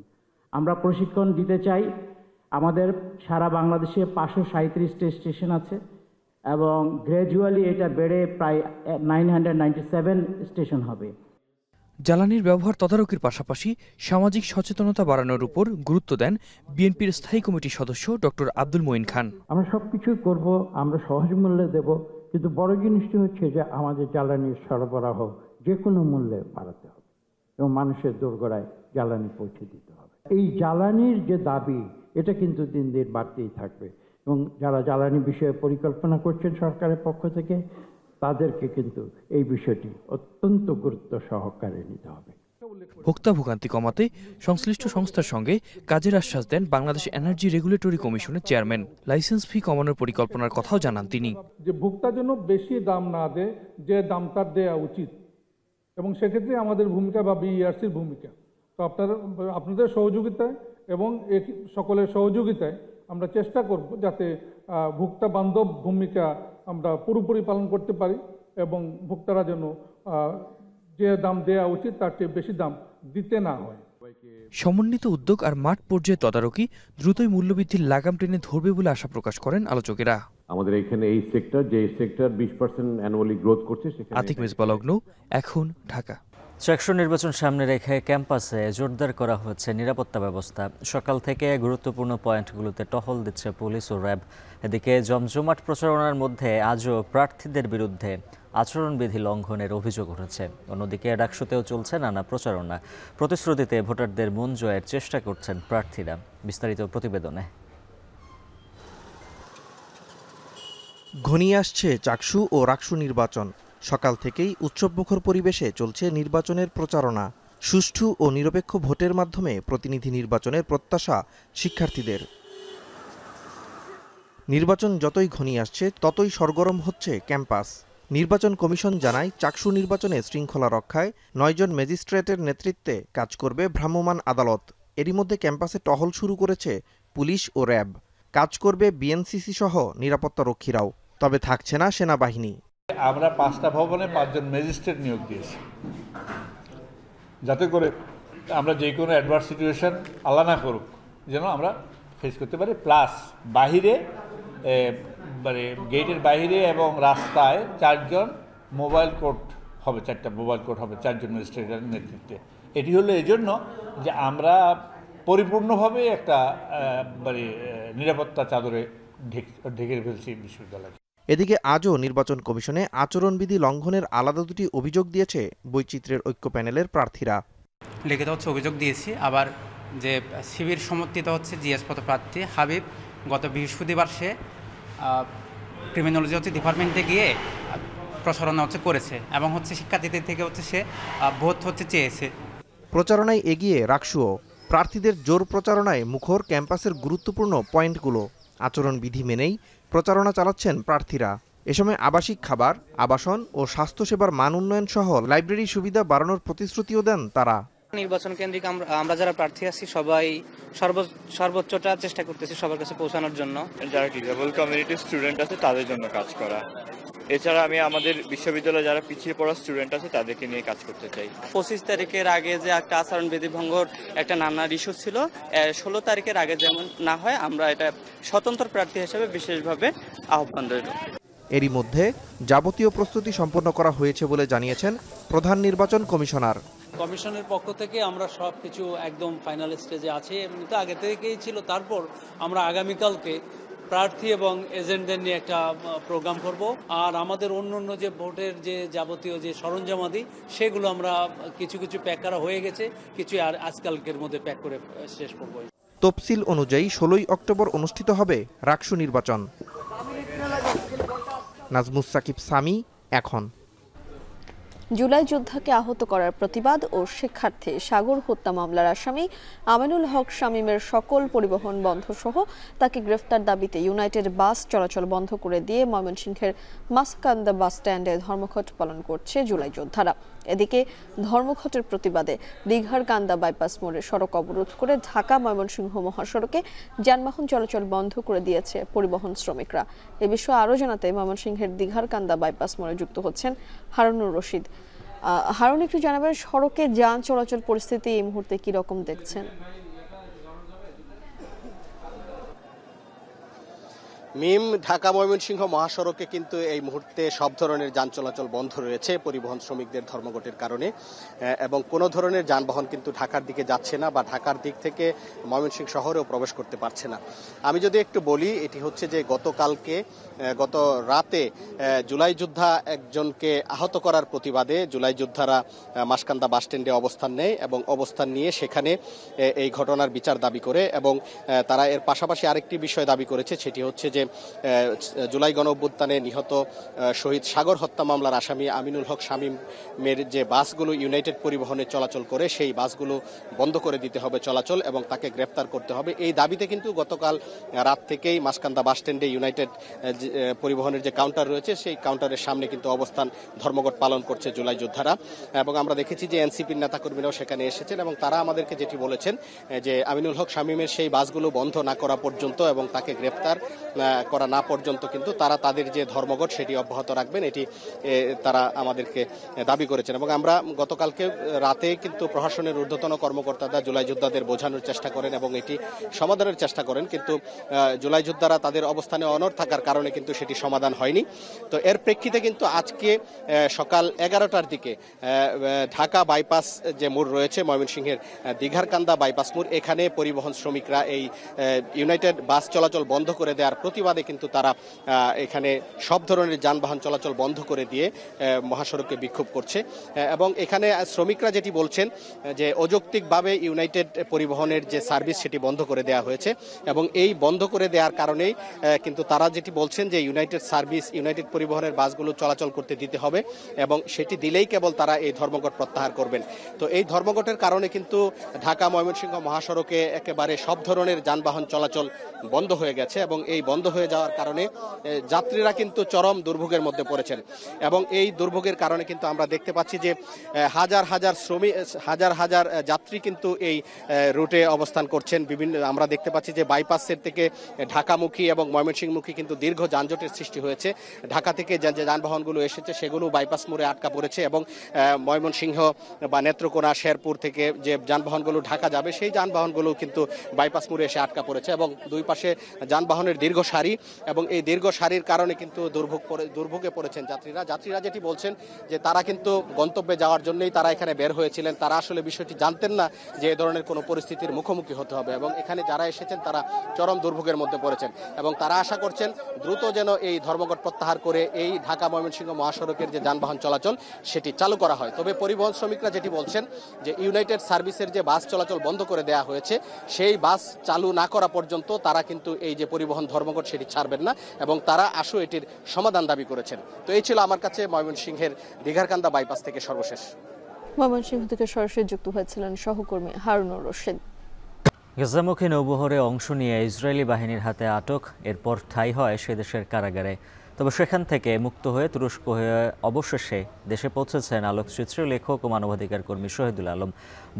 Speaker 9: আমরা প্রশিক্ষণ দিতে চাই। আমাদের সারা বাংলাদেশে 537টি স্টেশন আছে এবং গ্র্যাজুয়ালি এটা বেড়ে প্রায় 997 স্টেশন হবে।
Speaker 27: জ্বালানির ব্যবহার তদারকির পাশাপাশি সামাজিক সচেতনতা বাড়ানোর উপর গুরুত্ব দেন বিএনপির স্থায়ী কমিটির সদস্য ডক্টর আব্দুল মঈন খান।
Speaker 9: আমরা সবকিছুই করব, আমরা সহজ মূল্যে দেব, কিন্তু বড় জিনিসটি হচ্ছে যে আমাদের জ্বালানির সরবরাহ যে কোনো মূল্যে বাড়াতে হবে এবং মানুষের দোরগোড়ায় জ্বালানি পৌঁছে দিতে হবে। এই জ্বালানির যে দাবি, এটা কিন্তু দিন দিন বাড়তেই থাকবে এবং যারা জ্বালানি বিষয়ে পরিকল্পনা করছেন সরকারের পক্ষ থেকে, তাদেরকে কিন্তু এই বিষয়টি অত্যন্ত গুরুত্ব সহকারে নিতে হবে।
Speaker 27: ভোক্তা ভোগান্তি কমাতে সংশ্লিষ্ট সংস্থার সঙ্গে কাজের আশ্বাস দেন বাংলাদেশ এনার্জি রেগুলেটরি কমিশনের চেয়ারম্যান। লাইসেন্স ফি কমানোর পরিকল্পনার কথাও জানান তিনি।
Speaker 28: যে ভোক্তা যেন বেশি দাম না দেয়, যে দামটা দেওয়া উচিত, এবং সেক্ষেত্রে আমাদের ভূমিকা বা বিইআরসির ভূমিকা, তো আপনাদের সহযোগিতায় এবং সকলের সহযোগিতায় আমরা চেষ্টা করব যাতে ভোক্তা বান্ধব ভূমিকা আমরা পুরোপুরি পালন করতে পারি এবং ভোক্তারা যেন যে দাম দেওয়া উচিত তার চেয়ে বেশি দাম দিতে না হয়।
Speaker 27: সমন্বিত উদ্যোগ আর মাঠ পর্যায়ে তদারকি দ্রুতই মূল্যবৃদ্ধির লাগাম টেনে ধরবে বলে আশা প্রকাশ করেন আলোচকেরা।
Speaker 10: আমাদের এখানে এই সেক্টর 20% অ্যানুয়ালি গ্রোথ করছে।
Speaker 27: আতিক মেজবা লগ্ন, এখন ঢাকা।
Speaker 1: সেকশন নির্বাচন সামনে রেখে ক্যাম্পাসে জোরদার করা হচ্ছে নিরাপত্তা ব্যবস্থা। সকাল থেকে গুরুত্বপূর্ণ পয়েন্টগুলোতে টহল দিচ্ছে পুলিশ ও র্যাব। এদিকে জমজমাট প্রচারণার মধ্যে আজও প্রার্থীদের বিরুদ্ধে আচরণবিধি লঙ্ঘনের অভিযোগ উঠেছে। অন্যদিকে ডাকসুতেও চলছে নানা প্রচারণা। প্রতিশ্রুতিতে ভোটারদের মন জয়ের চেষ্টা করছেন প্রার্থীরা। বিস্তারিত প্রতিবেদনে।
Speaker 11: ঘনিয়ে আসছে চাকসু ও রাকসু নির্বাচন। সকাল থেকেই উৎসবমুখর পরিবেশে চলছে নির্বাচনের প্রচারণা। সুষ্ঠু ও নিরপেক্ষ ভোটের মাধ্যমে প্রতিনিধি নির্বাচনের প্রত্যাশা শিক্ষার্থীদের। নির্বাচন যতই ঘনিয়ে আসছে ততই সরগরম হচ্ছে ক্যাম্পাস। নির্বাচন কমিশন জানায়, চাকসু নির্বাচনে শৃঙ্খলা রক্ষায় 9 জন ম্যাজিস্ট্রেটের নেতৃত্বে কাজ করবে ভ্রাম্যমাণ আদালত। এরই মধ্যে ক্যাম্পাসে টহল শুরু করেছে পুলিশ ও র্যাব। কাজ করবে বিএনসিসি সহ নিরাপত্তা রক্ষীরাও, তবে থাকছে না সেনাবাহিনী।
Speaker 12: আমরা 5টা ভবনে 5 জন ম্যাজিস্ট্রেট নিয়োগ দিয়েছি, যাতে করে আমরা যে কোনো অ্যাডভার্স সিচুয়েশন আল্লাহ না করুক যেন আমরা ফেস করতে পারি। প্লাস বাহিরে মানে গেটের বাইরে এবং রাস্তায় 4 জন মোবাইল কোর্ট হবে, 4টা মোবাইল কোর্ট হবে 4 জন ম্যাজিস্ট্রেটের নেতৃত্বে। এটি হলো এই জন্য যে আমরা পরিপূর্ণভাবে একটা মানে নিরাপত্তা চাদরে ঢেকে ফেলছি বিশ্ববিদ্যালয়।
Speaker 11: এদিকে আজও নির্বাচন কমিশনে আচরণবিধি লঙ্ঘনের আলাদা দুটি অভিযোগ দিয়েছে বৈচিত্র্যের ঐক্য প্যানেলের প্রার্থীরা।
Speaker 14: লিখিত অভিযোগ দিয়েছি। আবার যে শিবির সমর্থিত জিএস পদপ্রার্থী হাবিব গত বৃহস্পতিবার সে ক্রিমিনোলজি ডিপার্টমেন্টে গিয়ে প্রচারণা করেছে এবং শিক্ষার্থীদের থেকে সে ভোট চেয়েছে।
Speaker 11: প্রচারণায় এগিয়ে রাকসুও। প্রার্থীদের জোর প্রচারণায় মুখর ক্যাম্পাসের গুরুত্বপূর্ণ পয়েন্টগুলো। আচরণবিধি মেনেই প্রচারণা চালাচ্ছেন প্রার্থীরা। এ সময় আবাসিক খাবার, আবাসন ও স্বাস্থ্যসেবার মান উন্নয়ন সহ লাইব্রেরি সুবিধা বাড়ানোর প্রতিশ্রুতিও দেন তারা।
Speaker 16: নির্বাচন কেন্দ্রিক আমরা যারা প্রার্থী আছি সবাই সর্বোচ্চটা চেষ্টা করতেছি সবার কাছে পৌঁছানোর জন্য।
Speaker 17: যারা ডিসেবল কমিউনিটির স্টুডেন্ট আছে তাদের জন্য কাজ করা। এছাড়া আমি আমাদের বিশ্ববিদ্যালয়ে যারা পিছিয়ে পড়া স্টুডেন্ট আছে তাদেরকে নিয়ে কাজ করতে চাই।
Speaker 16: 25 তারিখের আগে যে একটা আচরণবিধি ভঙ্গর একটা নানা ইস্যু ছিল, 16 তারিখের আগে যেমন না হয় আমরা এটা স্বতন্ত্র প্রার্থী হিসেবে বিশেষভাবে আহ্বান রইল।
Speaker 11: এরই মধ্যে যাবতীয় প্রস্তুতি সম্পন্ন করা হয়েছে বলে জানিয়েছেন প্রধান নির্বাচন কমিশনার।
Speaker 29: কমিশনের পক্ষ থেকে আমরা সবকিছু একদম ফাইনাল স্টেজে আছি। এমনি তো আগে থেকেই ছিল। তারপর আমরা আগামীকালকে প্রার্থী এবং এজেন্টদের নিয়ে একটা প্রোগ্রাম করব। আর আমাদের অন্য যে ভোটের যে যাবতীয় যে সরঞ্জামাদি সেগুলো আমরা কিছু প্যাক করা হয়ে গেছে, কিছু আর আজকালকের মধ্যে প্যাক করে শেষ করব।
Speaker 11: তফসিল অনুযায়ী 16 অক্টোবর অনুষ্ঠিত হবে রাকসু নির্বাচন। নাজমুস সাকিব সামি, এখন।
Speaker 2: জুলাই যোদ্ধাকে আহত করার প্রতিবাদ ও শিক্ষার্থী সাগর হত্যা মামলার আসামি আমিনুল হক শামীমের সকল পরিবহন বন্ধ সহ তাকে গ্রেফতার দাবিতে ইউনাইটেড বাস চলাচল বন্ধ করে দিয়ে ময়মনসিংহের মাসকান্দা বাস স্ট্যান্ডে ধর্মঘট পালন করছে জুলাই যোদ্ধারা। এদিকে ধর্মঘটের প্রতিবাদে দীঘার কান্দা বাইপাস মোড়ে সড়ক অবরোধ করে ঢাকা ময়মনসিংহ মহাসড়কে যানবাহন চলাচল বন্ধ করে দিয়েছে পরিবহন শ্রমিকরা। এ বিষয়ে আরও জানাতে ময়মনসিংহের দীঘার কান্দা বাইপাস মোড়ে যুক্ত হচ্ছেন হারুনুর রশিদ। হারুন, একটু জানাবেন সড়কে যান চলাচল পরিস্থিতি এই মুহূর্তে কি রকম দেখছেন?
Speaker 4: মিম, ঢাকা ময়মনসিংহ মহাসড়কে কিন্তু এই মুহূর্তে সব ধরনের যান চলাচল বন্ধ রয়েছে পরিবহন শ্রমিকদের ধর্মঘটের কারণে, এবং কোনো ধরনের যানবাহন কিন্তু ঢাকার দিকে যাচ্ছে না বা ঢাকার দিক থেকে ময়মনসিংহ শহরেও প্রবেশ করতে পারছে না। আমি যদি একটু বলি, এটি হচ্ছে যে গত রাতে জুলাই যোদ্ধা একজনকে আহত করার প্রতিবাদে জুলাই যোদ্ধারা মাসকান্দা বাস স্ট্যান্ডে অবস্থান নেয় এবং অবস্থান নিয়ে সেখানে এই ঘটনার বিচার দাবি করে, এবং তারা এর পাশাপাশি আরেকটি বিষয় দাবি করেছে, সেটি হচ্ছে যে জুলাই গণঅভ্যুত্থানে নিহত শহীদ সাগর হত্যা মামলার আসামি আমিনুল হক শামীমের যে বাসগুলো ইউনাইটেড পরিবহনে চলাচল করে সেই বাসগুলো বন্ধ করে দিতে হবে চলাচল এবং তাকে গ্রেফতার করতে হবে। এই দাবিতে কিন্তু গতকাল রাত থেকেই মাসকান্দা বাস স্ট্যান্ডে ইউনাইটেড পরিবহনের যে কাউন্টার রয়েছে সেই কাউন্টারের সামনে কিন্তু অবস্থান ধর্মঘট পালন করছে জুলাই যোদ্ধারা, এবং আমরা দেখেছি যে এনসিপির নেতাকর্মীরাও সেখানে এসেছেন এবং তারা আমাদেরকে যেটি বলেছেন যে আমিনুল হক শামীমের সেই বাসগুলো বন্ধ না করা পর্যন্ত এবং তাকে গ্রেফতার করা না পর্যন্ত কিন্তু তারা তাদের যে ধর্মঘট সেটি অব্যাহত রাখবেন, এটি তারা আমাদেরকে দাবি করেছেন। এবং আমরা গতকালকে রাতে কিন্তু প্রশাসনের ঊর্ধ্বতন কর্মকর্তারা জুলাই যোদ্ধাদের বোঝানোর চেষ্টা করেন এবং এটি সমাধানের চেষ্টা করেন, কিন্তু জুলাই যোদ্ধারা তাদের অবস্থানে অনড় থাকার কারণে কিন্তু সেটি সমাধান হয়নি। তো এর প্রেক্ষিতে কিন্তু আজকে সকাল 11টার দিকে ঢাকা বাইপাস যে মোড় রয়েছে ময়মনসিংহের দীঘার কান্দা বাইপাস মোড়, এখানে পরিবহন শ্রমিকরা এই ইউনাইটেড বাস চলাচল বন্ধ করে দেওয়ার প্রতিবাদে কিন্তু তারা এখানে সব ধরনের যানবাহন চলাচল বন্ধ করে দিয়ে মহাসড়কে বিক্ষোভ করছে। এবং এখানে শ্রমিকরা যেটি বলছেন যে অযৌক্তিকভাবে ইউনাইটেড পরিবহনের যে সার্ভিস সেটি বন্ধ করে দেওয়া হয়েছে, এবং এই বন্ধ করে দেওয়ার কারণেই কিন্তু তারা যেটি বলছেন যে ইউনাইটেড পরিবহনের বাসগুলো চলাচল করতে দিতে হবে এবং সেটি দিলেই কেবল তারা এই ধর্মঘট প্রত্যাহার করবেন। তো এই ধর্মঘটের কারণে কিন্তু ঢাকা ময়মনসিংহ মহাসড়কে একেবারে সব ধরনের যানবাহন চলাচল বন্ধ হয়ে গেছে, এবং এই বন্ধ হয়ে যাওয়ার কারণে যাত্রীরা কিন্তু চরম দুর্ভোগের মধ্যে পড়েছেন। এবং এই দুর্ভোগের কারণে কিন্তু আমরা দেখতে পাচ্ছি যে হাজার হাজার যাত্রী কিন্তু এই রুটে অবস্থান করছেন। আমরা দেখতে পাচ্ছি যে বাইপাসের থেকে ঢাকামুখী এবং ময়মনসিংহমুখী কিন্তু দীর্ঘ যানজটের সৃষ্টি হয়েছে। ঢাকা থেকে যে যানবাহনগুলো এসেছে সেগুলো বাইপাস মোড়ে আটকা পড়েছে, এবং ময়মনসিংহ বা নেত্রকোনা শেরপুর থেকে যে যানবাহনগুলো ঢাকা যাবে সেই যানবাহনগুলো কিন্তু বাইপাস মোড়ে এসে আটকা পড়েছে, এবং দুই পাশে যানবাহনের দীর্ঘ সারি, এবং এই দীর্ঘ সারির কারণে কিন্তু দুর্ভোগে পড়েছেন যাত্রীরা যেটি বলছেন যে তারা কিন্তু গন্তব্যে যাওয়ার জন্যই তারা এখানে বের হয়েছিলেন, তারা আসলে বিষয়টি জানতেন না যে এই ধরনের কোনো পরিস্থিতির মুখোমুখি হতে হবে, এবং এখানে যারা এসেছেন তারা চরম দুর্ভোগের মধ্যে পড়েছেন, এবং তারা আশা করছেন দ্রুত যেন এই ধর্মঘট প্রত্যাহার করে এই ঢাকা ময়মনসিংহ মহাসড়কের যে যানবাহন চলাচল সেটি চালু করা হয়। তবে পরিবহন শ্রমিকরা যেটি বলছেন যে ইউনাইটেড সার্ভিসের যে বাস চলাচল বন্ধ করে দেওয়া হয়েছে সেই বাস চালু না করা পর্যন্ত তারা কিন্তু এই যে পরিবহন ধর্মঘট সেটি ছাড়বেন না, এবং তারা এটির সমাধান দাবি করেছেন। তো এই ছিল আমার কাছে ময়মনসিংহের দীঘারকান্দা বাইপাস থেকে সর্বশেষ।
Speaker 2: ময়মনসিংহ থেকে সরাসরি যুক্ত হয়েছিলেন সহকর্মী হারুনুর রশিদ।
Speaker 1: গাজামুখী নৌবহরে অংশ নিয়ে ইসরায়েলি বাহিনীর হাতে আটক, এরপর ঠাঁই হয় সে দেশের কারাগারে। তবে সেখান থেকে মুক্ত হয়ে তুরস্ক হয়ে অবশেষে দেশে পৌঁছেছেন আলোকচিত্রী, লেখক ও মানবাধিকার কর্মী শহীদুল আলম।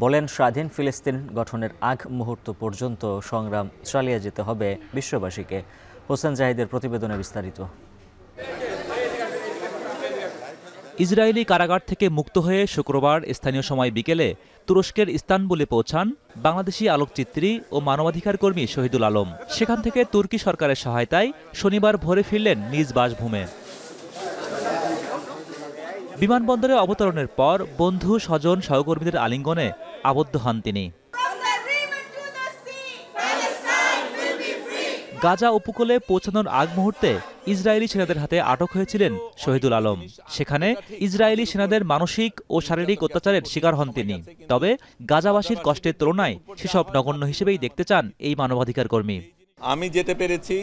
Speaker 1: বলেন, স্বাধীন ফিলিস্তিন গঠনের আগ মুহূর্ত পর্যন্ত সংগ্রাম চালিয়ে যেতে হবে বিশ্ববাসীকে। হোসেন জাহিদের প্রতিবেদনে বিস্তারিত।
Speaker 13: ইসরায়েলি কারাগার থেকে মুক্ত হয়ে শুক্রবার স্থানীয় সময় বিকেলে তুরস্কের ইস্তানবুলে পৌঁছান বাংলাদেশি আলোকচিত্রী ও মানবাধিকার কর্মী শহীদুল আলম। সেখান থেকে তুর্কি সরকারের সহায়তায় শনিবার ভোরে ফিরলেন নিজ বাসভূমে। বিমানবন্দরে অবতরণের পর বন্ধু স্বজন সহকর্মীদের আলিঙ্গনে আবদ্ধ হন তিনি। গাজা উপকূলে পৌঁছানোর আগ মুহূর্তে ইসরায়েলি সেনাদের হাতে আটক হয়েছিলেন শহীদুল আলম। সেখানে ইসরায়েলি সেনাদের মানসিক ও শারীরিক অত্যাচারের শিকার হন তিনি। তবে গাজাবাসীর কষ্টের তুলনায় সেসব নগণ্য হিসেবেই দেখতে চান এই মানবাধিকার কর্মী।
Speaker 6: আমি যেতে পেরেছি,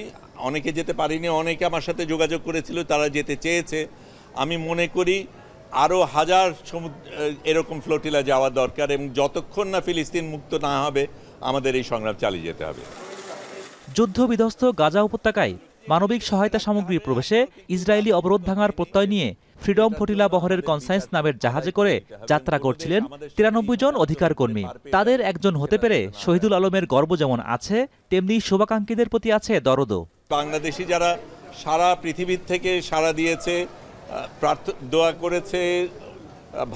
Speaker 6: অনেকে যেতে পারিনি, অনেকে আমার সাথে যোগাযোগ করেছিল, তারা যেতে চেয়েছে। আমি মনে করি আরও হাজার এরকম ফ্লোটিলা যাওয়া দরকার, এবং যতক্ষণ না ফিলিস্তিন মুক্ত না হবে আমাদের এই সংগ্রাম চালিয়ে যেতে হবে।
Speaker 13: যুদ্ধ বিধ্বস্ত গাজা উপত্যকায় মানবিক সহায়তা সামগ্রী প্রবেশে ইসরায়েলি অবরোধ ভাঙার প্রত্যয় নিয়ে ফ্রিডম ফ্লোটিলা বহরের কনসায়েন্স নামের জাহাজে করে যাত্রা করছিলেন 93 জন অধিকার কর্মী। তাদের একজন হতে পেরে শহীদুল আলমের গর্ব যেমন আছে, তেমনি শুভাকাঙ্ক্ষীদের প্রতি আছে দরদও।
Speaker 6: বাংলাদেশি যারা সারা পৃথিবীর থেকে সাড়া দিয়েছে, দোয়া করেছে,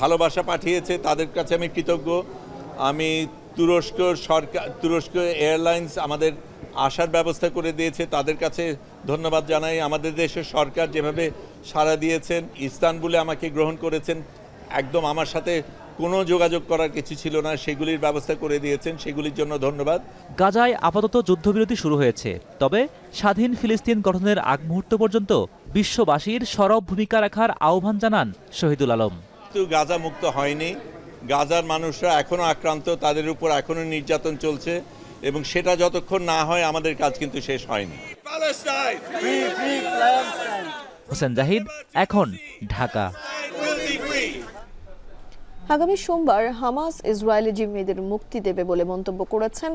Speaker 6: ভালোবাসা পাঠিয়েছে, তাদের কাছে আমি কৃতজ্ঞ। আমি তুরস্ক এয়ারলাইন্স আমাদের আসার ব্যবস্থা করে দিয়েছে, তাদের কাছে ধন্যবাদ জানাই। আমাদের দেশের সরকার যেভাবে সাড়া দিয়েছেন, ইস্তানবুলে আমাকে গ্রহণ করেছেন, একদম আমার সাথে কোনো যোগাযোগ করার কিছু ছিল না, সেগুলির ব্যবস্থা করে দিয়েছেন, সেগুলির জন্য ধন্যবাদ।
Speaker 13: গাজায় আপাতত যুদ্ধবিরতি শুরু হয়েছে, তবে স্বাধীন ফিলিস্তিন গঠনের আগ মুহূর্ত পর্যন্ত বিশ্ববাসীর সরব ভূমিকা রাখার আহ্বান জানান শহীদুল আলম।
Speaker 6: কিন্তু গাজা মুক্ত হয়নি, গাজার মানুষরা এখনো আক্রান্ত, তাদের উপর এখনো নির্যাতন চলছে, এবং সেটা যতক্ষণ না হয় আমাদের কাজ কিন্তু শেষ হয়নি।
Speaker 13: হোসেন জাহিদ, এখন ঢাকা।
Speaker 2: আগামী সোমবার হামাস ইসরায়েলি জিম্মিদের মুক্তি দেবে বলে মন্তব্য করেছেন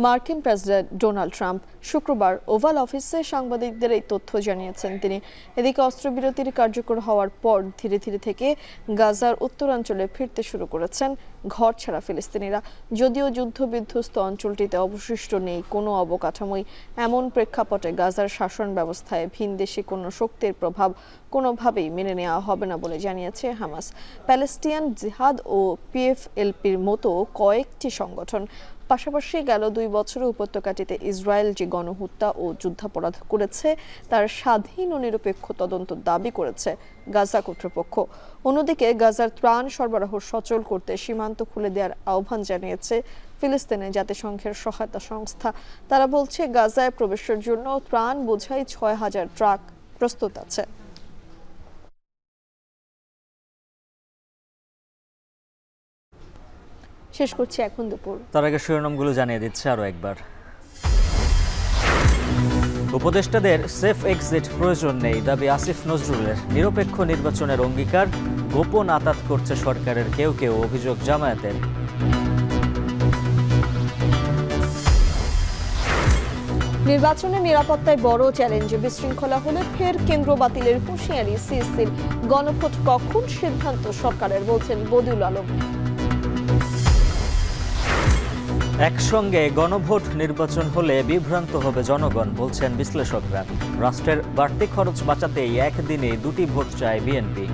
Speaker 2: মার্কিন প্রেসিডেন্ট ডোনাল্ড ট্রাম্প। শুক্রবার ওভাল অফিসে সাংবাদিকদের এই তথ্য জানিয়েছেন তিনি। এদিকে অস্ত্রবিরতির কার্যকর হওয়ার পর ধীরে ধীরে থেকে গাজার উত্তরাঞ্চলে ফিরতে শুরু করেছেন ঘর ছাড়া ফিলিস্তিনিরা। যদিও যুদ্ধবিধ্বস্ত অঞ্চলটিতে অবশিষ্ট নেই কোনো অবকাঠামোই, এমন প্রেক্ষাপটে গাজার শাসন ব্যবস্থায় ভিনদেশি কোনো শক্তির প্রভাব কোনোভাবেই মেনে নেওয়া হবে না বলে জানিয়েছে হামাস। প্যালেস্টিয়ান জিহাদ ও পিএফএলপির মতো কয়েকটি সংগঠন পাশাপাশি গেল 2 বছরে উপত্যকাটিতে ইসরায়েল যে গণহত্যা ও যুদ্ধাপরাধ করেছে তার স্বাধীন ও নিরপেক্ষ তদন্ত দাবি করেছে গাজা কর্তৃপক্ষ। অন্যদিকে গাজার ত্রাণ সরবরাহ সচল করতে সীমান্ত খুলে দেওয়ার আহ্বান জানিয়েছে ফিলিস্তিনে জাতিসংঘের সহায়তা সংস্থা। তারা বলছে গাজায় প্রবেশের জন্য ত্রাণ বোঝাই 6000 ট্রাক প্রস্তুত আছে। শেষ করছি এখন দুপুর।
Speaker 1: তার আগে শিরোনামগুলো জানিয়ে দিচ্ছে আরো একবার। উপদেষ্টাদের সেফ এক্সিট প্রয়োজন নেই দাবি আসিফ নজরুলের। নিরপেক্ষ নির্বাচনের অঙ্গীকার গোপন আতাত করছে সরকারের কেউ কেউ, অভিযোগ জামায়াতের।
Speaker 2: নির্বাচনের নিরাপত্তায় বড় চ্যালেঞ্জ, বিশৃঙ্খলা হলে ফের কেন্দ্র বাতিলের হুঁশিয়ারি সিএসির। গণভোট কখন সিদ্ধান্ত সরকারের, বলছেন বদিউল আলম।
Speaker 1: একসঙ্গে গণভোট নির্বাচন হলে বিভ্রান্ত হবে জনগণ, বলছেন বিশ্লেষকরা। রাষ্ট্রের বাড়তি খরচ বাঁচাতেই একদিনে 2টি ভোট চায় বিএনপি।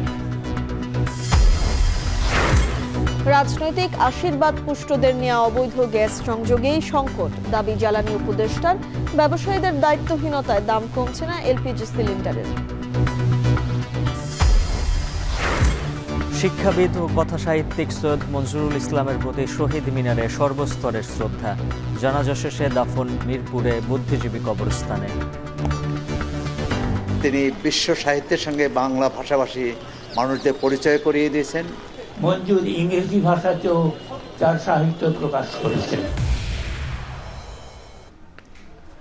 Speaker 2: রাজনৈতিক আশীর্বাদ পুষ্টদের নেওয়া অবৈধ গ্যাস সংযোগেই সংকট, দাবি জ্বালানি উপদেষ্টার। ব্যবসায়ীদের দায়িত্বহীনতায় দাম কমছে না এলপিজি সিলিন্ডারের।
Speaker 1: শিক্ষাবিদ ও কথাসাহিত্যিক সৈয়দ মনজুরুল ইসলামের প্রতি শহীদ মিনারে সর্বস্তরের শ্রদ্ধা। জানাজা শেষে দাফন মিরপুরে বুদ্ধিজীবী কবরস্থানে।
Speaker 26: তিনি বিশ্ব সাহিত্যের সঙ্গে বাংলা ভাষাভাষী মানুষদের পরিচয় করিয়ে দিয়েছেন।
Speaker 15: মঞ্জুর ইংরেজি ভাষাতেও তার সাহিত্য প্রকাশ করেছেন।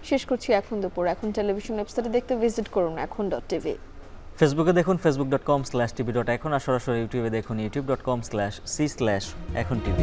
Speaker 2: শেষ করছি এখন দুপুর। এখন টেলিভিশন ওয়েবসাইটে দেখতে ভিজিট করুন এখন.tv।
Speaker 1: ফেসবুকে দেখুন facebook.com/tv.এখন, আর সরাসরি ইউটিউবে দেখুন youtube.com/c/echontv।